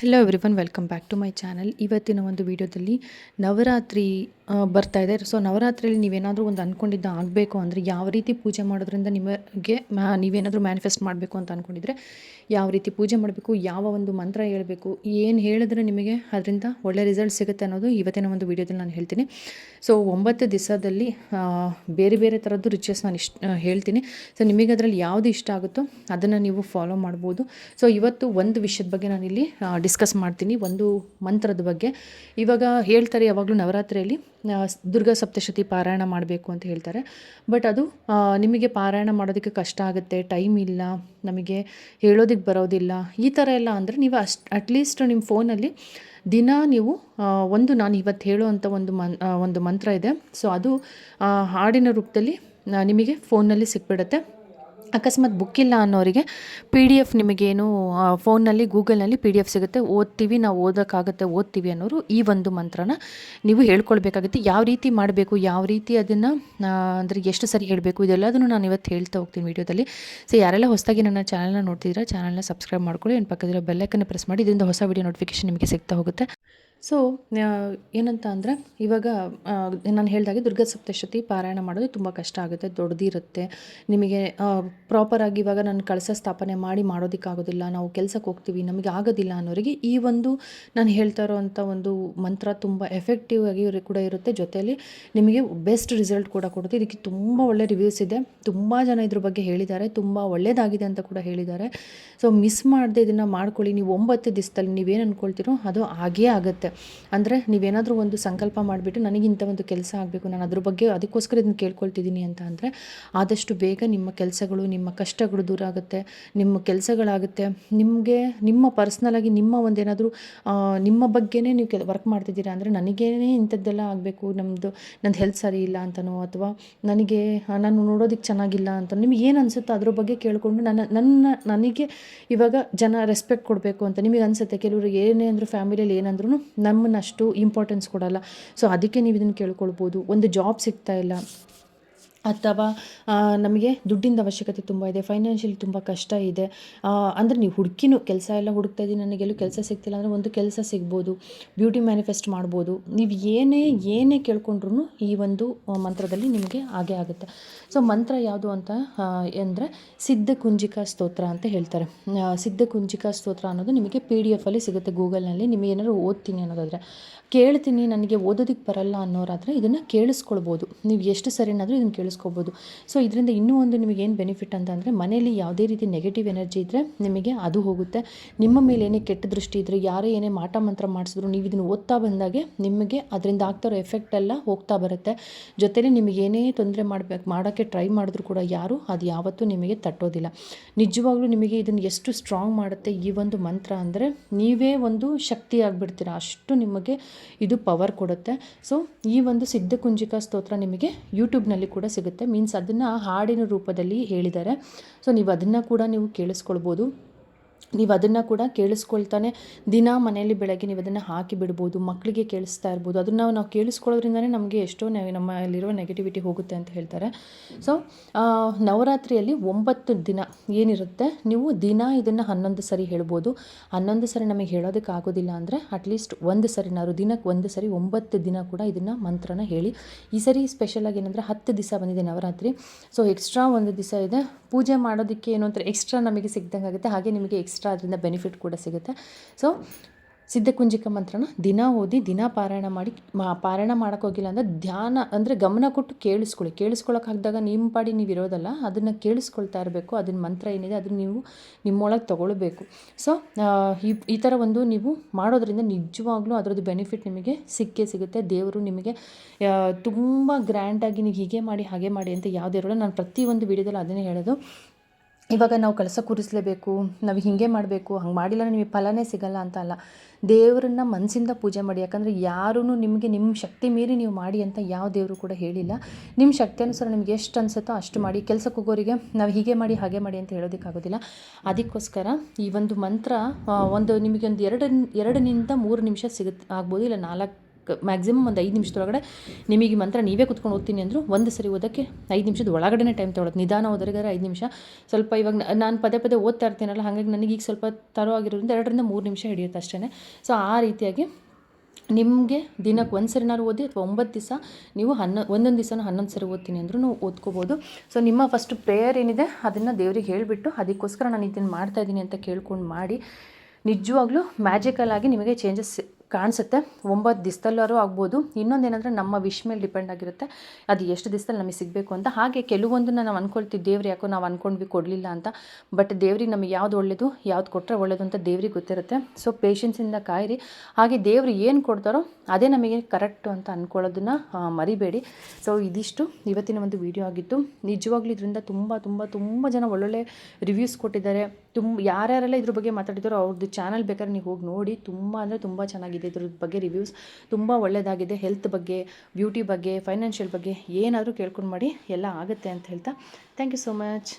Hello everyone, welcome back to my channel. ಇವತ್ತಿನ ಒಂದು ವಿಡಿಯೋದಲ್ಲಿ ನವರಾತ್ರಿ ಬರ್ತಾ ಇದೆ. ಸೊ ನವರಾತ್ರಿಯಲ್ಲಿ ನೀವೇನಾದರೂ ಒಂದು ಅಂದ್ಕೊಂಡಿದ್ದ ಆಗಬೇಕು ಅಂದರೆ ಯಾವ ರೀತಿ ಪೂಜೆ ಮಾಡೋದ್ರಿಂದ ನಿಮಗೆ ನೀವೇನಾದರೂ ಮ್ಯಾನಿಫೆಸ್ಟ್ ಮಾಡಬೇಕು ಅಂತ ಅಂದ್ಕೊಂಡಿದ್ರೆ ಯಾವ ರೀತಿ ಪೂಜೆ ಮಾಡಬೇಕು, ಯಾವ ಒಂದು ಮಂತ್ರ ಹೇಳಬೇಕು, ಏನು ಹೇಳಿದ್ರೆ ನಿಮಗೆ ಅದರಿಂದ ಒಳ್ಳೆ ರಿಸಲ್ಟ್ ಸಿಗುತ್ತೆ ಅನ್ನೋದು ಇವತ್ತಿನ ಒಂದು ವಿಡಿಯೋದಲ್ಲಿ ನಾನು ಹೇಳ್ತೀನಿ. ಸೊ 9 ದಿವಸದಲ್ಲಿ ಬೇರೆ ಬೇರೆ ಥರದ್ದು ರಿಚುವಲ್ಸ್ ನಾನು ಹೇಳ್ತೀನಿ. ಸೊ ನಿಮಗೆ ಅದರಲ್ಲಿ ಯಾವುದು ಇಷ್ಟ ಆಗುತ್ತೋ ಅದನ್ನು ನೀವು ಫಾಲೋ ಮಾಡ್ಬೋದು. ಸೊ ಇವತ್ತು ಒಂದು ವಿಷಯದ ಬಗ್ಗೆ ನಾನಿಲ್ಲಿ ಡಿಸ್ಕಸ್ ಮಾಡ್ತೀನಿ, ಒಂದು ಮಂತ್ರದ ಬಗ್ಗೆ. ಇವಾಗ ಹೇಳ್ತಾರೆ ಯಾವಾಗಲೂ ನವರಾತ್ರಿಯಲ್ಲಿ ದುರ್ಗಾ ಸಪ್ತಶತಿ ಪಾರಾಯಣ ಮಾಡಬೇಕು ಅಂತ ಹೇಳ್ತಾರೆ. ಬಟ್ ಅದು ನಿಮಗೆ ಪಾರಾಯಣ ಮಾಡೋದಕ್ಕೆ ಕಷ್ಟ ಆಗುತ್ತೆ, ಟೈಮ್ ಇಲ್ಲ, ನಮಗೆ ಹೇಳೋದಕ್ಕೆ ಬರೋದಿಲ್ಲ, ಈ ಥರ ಎಲ್ಲ ಅಂದರೆ ನೀವು ಅಟ್ಲೀಸ್ಟ್ ನಿಮ್ಮ ಫೋನಲ್ಲಿ ದಿನ ನೀವು ನಾನು ಇವತ್ತು ಹೇಳುವಂಥ ಒಂದು ಮಂತ್ರ ಇದೆ. ಸೊ ಅದು ಹಾಡಿನ ರೂಪದಲ್ಲಿ ನಿಮಗೆ ಫೋನ್ನಲ್ಲಿ ಸಿಕ್ಬಿಡುತ್ತೆ. ಅಕಸ್ಮಾತ್ ಬುಕ್ ಇಲ್ಲ ಅನ್ನೋರಿಗೆ PDF ನಿಮಗೇನು ಫೋನ್ನಲ್ಲಿ ಗೂಗಲ್ನಲ್ಲಿ PDF ಸಿಗುತ್ತೆ, ಓದ್ತೀವಿ, ನಾವು ಓದೋಕ್ಕಾಗುತ್ತೆ, ಅನ್ನೋರು ಈ ಒಂದು ಮಂತ್ರನ ನೀವು ಹೇಳ್ಕೊಳ್ಬೇಕಾಗುತ್ತೆ. ಯಾವ ರೀತಿ ಮಾಡಬೇಕು, ಯಾವ ರೀತಿ ಅದನ್ನು ಅಂದರೆ ಎಷ್ಟು ಸರಿ ಹೇಳಬೇಕು, ಇದೆಲ್ಲದನ್ನು ನಾನು ಇವತ್ತು ಹೇಳ್ತಾ ಹೋಗ್ತೀನಿ ವಿಡಿಯೋದಲ್ಲಿ. ಸೊ ಯಾರೆಲ್ಲ ಹೊಸದಾಗಿ ನನ್ನ ಚಾನಲ್ನ ನೋಡ್ತಿದ್ದೀರಾ, ಚಾನಲ್ನ ಸಬ್ಸ್ಕ್ರೈಬ್ ಮಾಡ್ಕೊಳ್ಳಿ, ನನ್ನ ಪಕ್ಕದಲ್ಲಿರೋ ಬೆಲ್ಲೈಕನ್ನು ಪ್ರೆಸ್ ಮಾಡಿ, ಇದರಿಂದ ಹೊಸ ವಿಡಿಯೋ ನೋಟಿಫಿಕೇಶನ್ ನಿಮಗೆ ಸಿಗ್ತಾ ಹೋಗುತ್ತೆ. ಸೊ ಏನಂತ ಅಂದರೆ ಇವಾಗ ನಾನು ಹೇಳಿದಾಗೆ ದುರ್ಗಾ ಸಪ್ತಶತಿ ಪಾರಾಯಣ ಮಾಡೋದು ತುಂಬ ಕಷ್ಟ ಆಗುತ್ತೆ, ದೊಡ್ಡದಿರುತ್ತೆ. ನಿಮಗೆ ಪ್ರಾಪರಾಗಿ ಇವಾಗ ನಾನು ಕಳಸ ಸ್ಥಾಪನೆ ಮಾಡೋದಕ್ಕಾಗೋದಿಲ್ಲ, ನಾವು ಕೆಲಸಕ್ಕೆ ಹೋಗ್ತೀವಿ, ನಮಗೆ ಆಗೋದಿಲ್ಲ ಅನ್ನೋರಿಗೆ ಈ ಒಂದು ನಾನು ಹೇಳ್ತಾ ಇರೋವಂಥ ಒಂದು ಮಂತ್ರ ತುಂಬ ಎಫೆಕ್ಟಿವ್ ಆಗಿ ಕೂಡ ಇರುತ್ತೆ. ಜೊತೆಯಲ್ಲಿ ನಿಮಗೆ ಬೆಸ್ಟ್ ರಿಸಲ್ಟ್ ಕೂಡ ಕೊಡುತ್ತೆ. ಇದಕ್ಕೆ ತುಂಬ ಒಳ್ಳೆ ರಿವ್ಯೂಸ್ ಇದೆ, ತುಂಬ ಜನ ಇದ್ರ ಬಗ್ಗೆ ಹೇಳಿದ್ದಾರೆ, ತುಂಬ ಒಳ್ಳೆಯದಾಗಿದೆ ಅಂತ ಕೂಡ ಹೇಳಿದ್ದಾರೆ. ಸೊ ಮಿಸ್ ಮಾಡದೆ ಇದನ್ನು ಮಾಡ್ಕೊಳ್ಳಿ. ನೀವು 9 ದಿವಸದಲ್ಲಿ ನೀವೇನು ಅಂದ್ಕೊಳ್ತೀರೋ ಅದು ಆಗೇ ಆಗುತ್ತೆ. ಅಂದರೆ ನೀವೇನಾದರೂ ಒಂದು ಸಂಕಲ್ಪ ಮಾಡಿಬಿಟ್ಟು ನನಗಿಂಥ ಒಂದು ಕೆಲಸ ಆಗಬೇಕು, ನಾನು ಅದ್ರ ಬಗ್ಗೆ ಅದಕ್ಕೋಸ್ಕರ ಇದನ್ನು ಕೇಳ್ಕೊಳ್ತಿದ್ದೀನಿ ಅಂತ ಅಂದರೆ ಆದಷ್ಟು ಬೇಗ ನಿಮ್ಮ ಕೆಲಸಗಳು, ನಿಮ್ಮ ಕಷ್ಟಗಳು ದೂರ ಆಗುತ್ತೆ, ನಿಮ್ಮ ಕೆಲಸಗಳಾಗುತ್ತೆ. ನಿಮಗೆ ನಿಮ್ಮ ಪರ್ಸ್ನಲಾಗಿ ನಿಮ್ಮ ಒಂದೇನಾದರೂ ನಿಮ್ಮ ಬಗ್ಗೆನೇ ನೀವು ವರ್ಕ್ ಮಾಡ್ತಿದ್ದೀರಾ ಅಂದರೆ ನನಗೇನೇ ಇಂಥದ್ದೆಲ್ಲ ಆಗಬೇಕು, ನಂದು ಹೆಲ್ತ್ ಸರಿ ಇಲ್ಲ ಅಂತನೋ, ಅಥವಾ ನಾನು ನೋಡೋದಕ್ಕೆ ಚೆನ್ನಾಗಿಲ್ಲ ಅಂತ ನಿಮಗೆ ಏನು ಅನಿಸುತ್ತೋ ಅದ್ರ ಬಗ್ಗೆ ಕೇಳಿಕೊಂಡು ನನಗೆ ಇವಾಗ ಜನ ರೆಸ್ಪೆಕ್ಟ್ ಕೊಡಬೇಕು ಅಂತ ನಿಮಗೆ ಅನಿಸುತ್ತೆ. ಕೆಲವರು ಏನೇ ಅಂದರೂ ಫ್ಯಾಮಿಲಿಯಲ್ಲಿ ಏನಂದ್ರೂ ನಮ್ಮನ್ನಷ್ಟು ಇಂಪಾರ್ಟೆನ್ಸ್ ಕೊಡೋಲ್ಲ. ಸೊ ಅದಕ್ಕೆ ನೀವು ಇದನ್ನು ಕೇಳ್ಕೊಳ್ಬೋದು. ಒಂದು ಜಾಬ್ ಸಿಗ್ತಾ ಇಲ್ಲ, ಅಥವಾ ನಮಗೆ ದುಡ್ಡಿಂದ ಅವಶ್ಯಕತೆ ತುಂಬ ಇದೆ, ಫೈನಾನ್ಷಿಯಲಿ ತುಂಬ ಕಷ್ಟ ಇದೆ ಅಂದರೆ ನೀವು ಕೆಲಸ ಎಲ್ಲ ಹುಡುಕ್ತಾ ಇದ್ದೀನಿ, ನನಗೆಲ್ಲೂ ಕೆಲಸ ಸಿಗ್ತಿಲ್ಲ ಅಂದರೆ ಒಂದು ಕೆಲಸ ಸಿಗ್ಬೋದು, ಬ್ಯೂಟಿ ಮ್ಯಾನಿಫೆಸ್ಟ್ ಮಾಡ್ಬೋದು. ನೀವು ಏನೇ ಕೇಳ್ಕೊಂಡ್ರೂ ಈ ಒಂದು ಮಂತ್ರದಲ್ಲಿ ನಿಮಗೆ ಆಗೇ ಆಗುತ್ತೆ. ಸೊ ಮಂತ್ರ ಯಾವುದು ಅಂತ ಅಂದರೆ ಸಿದ್ಧಕುಂಜಿಕಾ ಸ್ತೋತ್ರ ಅಂತ ಹೇಳ್ತಾರೆ. ಸಿದ್ಧಕುಂಜಿಕಾ ಸ್ತೋತ್ರ ಅನ್ನೋದು ನಿಮಗೆ PDF ಅಲ್ಲಿ ಸಿಗುತ್ತೆ ಗೂಗಲ್ನಲ್ಲಿ. ನಿಮಗೆ ಏನಾದ್ರು ಓದ್ತೀನಿ ಅನ್ನೋದಾದರೆ, ಕೇಳ್ತೀನಿ ನನಗೆ ಓದೋದಕ್ಕೆ ಬರಲ್ಲ ಅನ್ನೋರಾದರೆ ಇದನ್ನು ಕೇಳಿಸ್ಕೊಳ್ಬೋದು. ನೀವು ಎಷ್ಟು ಸರಿನಾದರೂ ಇದನ್ನು ಕೇಳಿಸ್ಕೊಬೋದು. ಸೊ ಇದರಿಂದ ಇನ್ನೂ ಒಂದು ನಿಮಗೇನು ಬೆನಿಫಿಟ್ ಅಂತಂದರೆ, ಮನೆಯಲ್ಲಿ ಯಾವುದೇ ರೀತಿ ನೆಗೆಟಿವ್ ಎನರ್ಜಿ ಇದ್ದರೆ ನಿಮಗೆ ಅದು ಹೋಗುತ್ತೆ. ನಿಮ್ಮ ಮೇಲೆ ಏನೇ ಕೆಟ್ಟ ದೃಷ್ಟಿ ಇದ್ದರೆ, ಯಾರೇ ಏನೇ ಮಾಟ ಮಂತ್ರ ಮಾಡಿಸಿದ್ರು, ನೀವು ಇದನ್ನು ಓದ್ತಾ ಬಂದಾಗೆ ನಿಮಗೆ ಅದರಿಂದ ಆಗ್ತಾರೋ ಎಫೆಕ್ಟ್ ಎಲ್ಲ ಹೋಗ್ತಾ ಬರುತ್ತೆ. ಜೊತೆಲಿ ನಿಮಗೇನೇ ತೊಂದರೆ ಮಾಡೋಕ್ಕೆ ಟ್ರೈ ಮಾಡಿದ್ರು ಕೂಡ ಯಾರು ಅದು ಯಾವತ್ತೂ ನಿಮಗೆ ತಟ್ಟೋದಿಲ್ಲ. ನಿಜವಾಗ್ಲೂ ನಿಮಗೆ ಇದನ್ನು ಎಷ್ಟು ಸ್ಟ್ರಾಂಗ್ ಮಾಡುತ್ತೆ ಈ ಒಂದು ಮಂತ್ರ ಅಂದರೆ, ನೀವೇ ಒಂದು ಶಕ್ತಿ ಆಗಿಬಿಡ್ತೀರ, ಅಷ್ಟು ನಿಮಗೆ ಇದು ಪವರ್ ಕೊಡುತ್ತೆ. ಸೊ ಈ ಒಂದು ಸಿದ್ಧಕುಂಜಿಕಾ ಸ್ತೋತ್ರ ನಿಮಗೆ ಯೂಟ್ಯೂಬ್ನಲ್ಲಿ ಕೂಡ ಸಿಗುತ್ತೆ. ಮೀನ್ಸ್ ಅದನ್ನು ಹಾಡಿನ ರೂಪದಲ್ಲಿ ಹೇಳಿದ್ದಾರೆ. ಸೊ ನೀವು ಅದನ್ನು ಕೂಡ ನೀವು ಕೇಳಿಸ್ಕೊಳ್ಬೋದು. ನೀವು ಅದನ್ನು ಕೂಡ ಕೇಳಿಸ್ಕೊಳ್ತಾನೆ ದಿನ ಮನೆಯಲ್ಲಿ ಬೆಳಗ್ಗೆ ನೀವು ಅದನ್ನು ಹಾಕಿ ಬಿಡ್ಬೋದು, ಮಕ್ಕಳಿಗೆ ಕೇಳಿಸ್ತಾ ಇರ್ಬೋದು. ಅದನ್ನು ನಾವು ಕೇಳಿಸ್ಕೊಳ್ಳೋದ್ರಿಂದನೇ ನಮಗೆ ಎಷ್ಟೋ ನಮ್ಮಲ್ಲಿರುವ ನೆಗೆಟಿವಿಟಿ ಹೋಗುತ್ತೆ ಅಂತ ಹೇಳ್ತಾರೆ. ಸೊ ನವರಾತ್ರಿಯಲ್ಲಿ 9 ದಿನ ಏನಿರುತ್ತೆ, ನೀವು ದಿನ ಇದನ್ನು 11 ಸರಿ ಹೇಳ್ಬೋದು. 11 ಸರಿ ನಮಗೆ ಹೇಳೋದಕ್ಕೆ ಆಗೋದಿಲ್ಲ ಅಂದರೆ ಅಟ್ಲೀಸ್ಟ್ 1 ಸರಿನಾದ್ರು, ದಿನಕ್ಕೆ 1 ಸರಿ 9 ದಿನ ಕೂಡ ಇದನ್ನು ಮಂತ್ರನ ಹೇಳಿ. ಈ ಸರಿ ಸ್ಪೆಷಲಾಗಿ ಏನಂದರೆ 10 ದಿವಸ ಬಂದಿದೆ ನವರಾತ್ರಿ. ಸೊ ಎಕ್ಸ್ಟ್ರಾ 1 ದಿವಸ ಇದೆ, ಪೂಜೆ ಮಾಡೋದಕ್ಕೆ ಏನೋ ಒಂಥರ ಎಕ್ಸ್ಟ್ರಾ ನಮಗೆ ಸಿಗ್ದಂಗೆ ಆಗುತ್ತೆ, ಹಾಗೆ ನಿಮಗೆ ಎಕ್ಸ್ಟ್ರಾ ಅದರಿಂದ ಬೆನಿಫಿಟ್ ಕೂಡ ಸಿಗುತ್ತೆ. ಸೊ ಸಿದ್ಧಕುಂಜಿಕ ಮಂತ್ರನ ದಿನ ಓದಿ, ದಿನ ಪಾರಾಯಣ ಮಾಡೋಕ್ಕೋಗಿಲ್ಲ ಅಂದರೆ ಧ್ಯಾನ ಅಂದರೆ ಗಮನ ಕೊಟ್ಟು ಕೇಳಿಸ್ಕೊಳ್ಳೋಕ್ಕಾಗ್ದಾಗ ನಿಮ್ಮ ಪಾಡಿ ನೀವು ಇರೋದಲ್ಲ, ಅದನ್ನು ಕೇಳಿಸ್ಕೊಳ್ತಾ ಇರಬೇಕು. ಅದನ್ನ ಮಂತ್ರ ಏನಿದೆ ಅದನ್ನು ನೀವು ನಿಮ್ಮೊಳಗೆ ತೊಗೊಳ್ಬೇಕು. ಸೊ ಈ ಥರ ಒಂದು ನೀವು ಮಾಡೋದ್ರಿಂದ ನಿಜವಾಗ್ಲೂ ಅದರದ್ದು ಬೆನಿಫಿಟ್ ನಿಮಗೆ ಸಿಗುತ್ತೆ. ದೇವರು ನಿಮಗೆ ತುಂಬ ಗ್ರ್ಯಾಂಡಾಗಿ ನೀವು ಹೀಗೆ ಮಾಡಿ ಹಾಗೆ ಮಾಡಿ ಅಂತ ಯಾವುದೇ ಇರೋಲ್ಲ. ನಾನು ಪ್ರತಿಯೊಂದು ವಿಡಿಯೋದಲ್ಲಿ ಅದನ್ನೇ ಹೇಳೋದು. ಇವಾಗ ನಾವು ಕಳಸ ಕೂರಿಸಲೇಬೇಕು, ನಾವು ಹೀಗೆ ಮಾಡಬೇಕು, ಹಂಗೆ ಮಾಡಿಲ್ಲ ನಿಮಗೆ ಫಲನೇ ಸಿಗಲ್ಲ ಅಂತ ಅಲ್ಲ. ದೇವರನ್ನ ಮನಸ್ಸಿಂದ ಪೂಜೆ ಮಾಡಿ. ಯಾಕಂದರೆ ಯಾರೂ ನಿಮಗೆ ನಿಮ್ಮ ಶಕ್ತಿ ಮೀರಿ ನೀವು ಮಾಡಿ ಅಂತ ಯಾವ ದೇವರು ಕೂಡ ಹೇಳಿಲ್ಲ. ನಿಮ್ಮ ಶಕ್ತಿ ಅನುಸಾರ ನಿಮ್ಗೆ ಎಷ್ಟು ಅನಿಸುತ್ತೋ ಅಷ್ಟು ಮಾಡಿ. ಕೆಲಸಕ್ಕೆ ಹೋಗೋರಿಗೆ ನಾವು ಹೀಗೆ ಮಾಡಿ ಹಾಗೆ ಮಾಡಿ ಅಂತ ಹೇಳೋದಕ್ಕಾಗೋದಿಲ್ಲ. ಅದಕ್ಕೋಸ್ಕರ ಈ ಒಂದು ಮಂತ್ರ ನಿಮಗೆ ಒಂದು 2 ನಿಂದ 3 ನಿಮಿಷ ಆಗ್ಬೋದು, ಇಲ್ಲ ಮ್ಯಾಕ್ಸಿಮಮ್ ಒಂದು 5 ನಿಮಿಷದೊಳಗಡೆ ನಿಮಗೆ ಮಂತ್ರ ನೀವೇ ಕುತ್ಕೊಂಡು ಓದ್ತೀನಿ ಅಂದರು ಒಂದು ಸರಿ ಓದೋಕ್ಕೆ 5 ನಿಮಿಷದ ಒಳಗಡೆ ಟೈಮ್ ತೊಗೊಳೋದು. ನಿಧಾನ ಓದೋರಿಗಾದ್ರೆ 5 ನಿಮಿಷ, ಸ್ವಲ್ಪ ಇವಾಗ ನಾನು ಪದೇ ಪದೇ ಓದ್ತಾ ಇರ್ತೀನಲ್ಲ, ಹಾಗಾಗಿ ನನಗೆ ಈಗ ಸ್ವಲ್ಪ ತರೋ ಆಗಿರೋದ್ರಿಂದ 2ರಿಂದ 3 ನಿಮಿಷ ಹಿಡಿಯುತ್ತೆ ಅಷ್ಟೇ. ಸೊ ಆ ರೀತಿಯಾಗಿ ನಿಮಗೆ ದಿನಕ್ಕೆ ಒಂದು ಸರಿನಾದ್ರು ಓದಿ, ಅಥವಾ 9 ದಿವಸ ನೀವು ಒಂದೊಂದು ದಿವಸನೂ 11 ಸರಿ ಓದ್ತೀನಿ ಅಂದ್ರೂ ಓದ್ಕೋಬೋದು. ಸೊ ನಿಮ್ಮ ಫಸ್ಟ್ ಪ್ರೇಯರ್ ಏನಿದೆ ಅದನ್ನು ದೇವ್ರಿಗೆ ಹೇಳಿಬಿಟ್ಟು, ಅದಕ್ಕೋಸ್ಕರ ನಾನು ಇದನ್ನು ಮಾಡ್ತಾಯಿದ್ದೀನಿ ಅಂತ ಕೇಳ್ಕೊಂಡು ಮಾಡಿ, ನಿಜವಾಗ್ಲೂ ಮ್ಯಾಜಿಕಲ್ ಆಗಿ ನಿಮಗೆ ಚೇಂಜಸ್ ಕಾಣಿಸುತ್ತೆ. 9 ದಿವಸದಲ್ಲಾದ್ರೂ ಆಗ್ಬೋದು. ಇನ್ನೊಂದೇನೆಂದರೆ ನಮ್ಮ ವಿಶ್ ಮೇಲೆ ಡಿಪೆಂಡ್ ಆಗಿರುತ್ತೆ, ಅದು ಎಷ್ಟು ದಿವಸದಲ್ಲಿ ನಮಗೆ ಸಿಗಬೇಕು ಅಂತ. ಹಾಗೆ ಕೆಲವೊಂದನ್ನು ನಾವು ಅಂದ್ಕೊಳ್ತೀವಿ, ದೇವ್ರು ಯಾಕೋ ನಾವು ಅಂದ್ಕೊಂಡ್ವಿ ಕೊಡಲಿಲ್ಲ ಅಂತ, ಬಟ್ ದೇವ್ರಿಗೆ ನಮಗೆ ಯಾವ್ದು ಒಳ್ಳೆಯದು, ಯಾವ್ದು ಕೊಟ್ಟರೆ ಒಳ್ಳೆಯದು ಅಂತ ದೇವ್ರಿಗೆ ಗೊತ್ತಿರುತ್ತೆ. ಸೊ ಪೇಷನ್ಸಿಂದ ಕಾಯಿರಿ. ಹಾಗೆ ದೇವರು ಏನು ಕೊಡ್ತಾರೋ ಅದೇ ನಮಗೆ ಕರೆಕ್ಟು ಅಂತ ಅಂದ್ಕೊಳ್ಳೋದನ್ನು ಮರಿಬೇಡಿ. ಸೊ ಇದಿಷ್ಟು ಇವತ್ತಿನ ಒಂದು ವಿಡಿಯೋ ಆಗಿತ್ತು. ನಿಜವಾಗ್ಲೂ ಇದರಿಂದ ತುಂಬ ಜನ ಒಳ್ಳೊಳ್ಳೆ ರಿವ್ಯೂಸ್ ಕೊಟ್ಟಿದ್ದಾರೆ. ಯಾರ್ಯಾರೆಲ್ಲ ಇದ್ರ ಬಗ್ಗೆ ಮಾತಾಡಿದಾರೋ ಅವ್ರದ್ದು ಚಾನಲ್ ಬೇಕಾದ್ರೆ ನೀವು ಹೋಗಿ ನೋಡಿ. ತುಂಬ ಅಂದರೆ ತುಂಬ ಚೆನ್ನಾಗಿದೆ ಇದ್ರ ಬಗ್ಗೆ ರಿವ್ಯೂಸ್, ತುಂಬ ಒಳ್ಳೆಯದಾಗಿದೆ. ಹೆಲ್ತ್ ಬಗ್ಗೆ, ಬ್ಯೂಟಿ ಬಗ್ಗೆ, ಫೈನಾನ್ಷಿಯಲ್ ಬಗ್ಗೆ ಏನಾದರೂ ಕೇಳ್ಕೊಂಡು ಮಾಡಿ ಎಲ್ಲ ಆಗುತ್ತೆ ಅಂತ ಹೇಳ್ತಾ, ಥ್ಯಾಂಕ್ ಯು ಸೋ ಮಚ್.